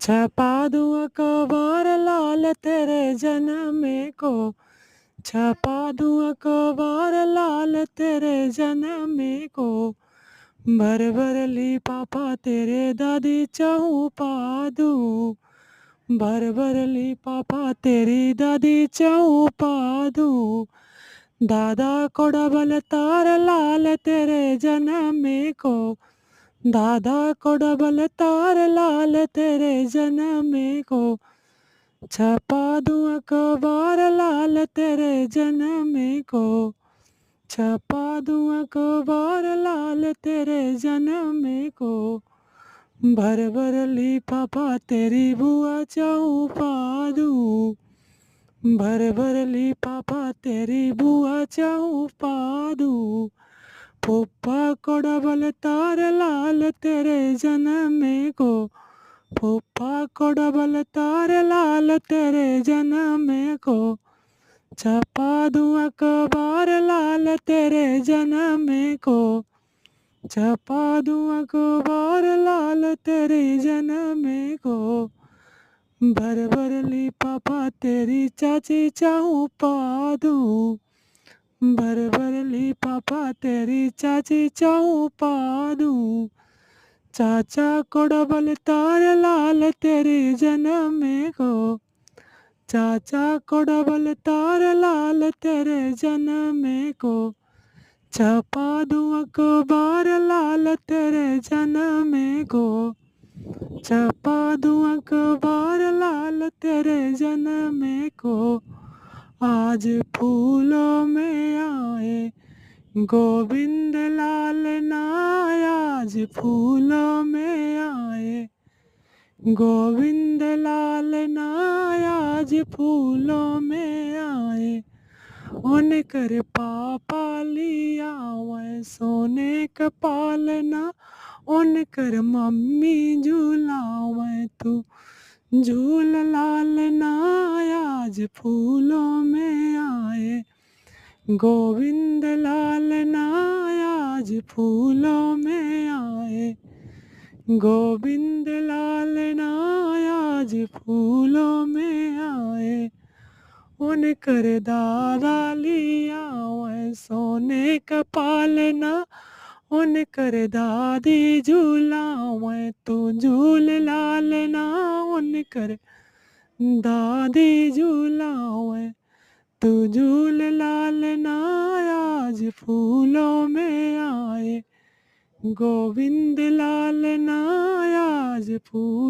छपा दूँ अखबार लाल तेरे जन्म को, छपा दूँ अखबार लाल तेरे जन्म को, भर भर लिफाफा तेरे दादी चाहूँ पा दूँ, भर भर लिफाफा तेरी दादी चाहूँ पा दूँ। दादा को डबल तार लाल तेरे जन्म को, दादा को डबल तार लाल तेरे जन्म को, छपा दूँ अखबार लाल तेरे जन्म को, छपा दूँ अखबार लाल तेरे जन्म को, भर भर लिफाफा तेरी बुआ चाहूँ पा दूँ, भर भर लिफाफा तेरी बुआ चाहूँ पा दूँ। फूफा को डबल तार लाल तेरे जन्म को, फूफा को डबल तार लाल तेरे जन्म को, छपा दूँ अखबार लाल तेरे जन्म को, छपा दूँ अखबार लाल तेरे जन्म को, भर भर लिफाफा तेरी चाची चाहूँ पा दूँ, भर भर लिफाफा तेरी चाची चाहूँ पा दूँ। चाचा को डबल तार लाल तेरे जन्म को, चाचा को डबल तार लाल तेरे जन्म को, छपा दूँ अखबार लाल तेरे जन्म को, छपा दूँ अखबार लाल तेरे जन्म को। आज फूलों में आए गोविंद लाल नाय, आज फूलों में आए गोविंद लाल नाय, आज फूलों में आए। उनकर पापा लिया वै सोने का पालना, उनकर मम्मी झूलावे तू झूल लाल नाय, आज फूलों में आए गोविंद लाल नाय, आज फूलों में आए गोविंद लाल नाय, आज फूलों में आए। उनकर दादा लिया वै सोने का पालना, उनकर दादी झूलावे तू झूल लाल ना, उनकर दादी झूलावे तू झूल लाल ना, आज फूलों में आए गोविंद लाल ना, आज फूल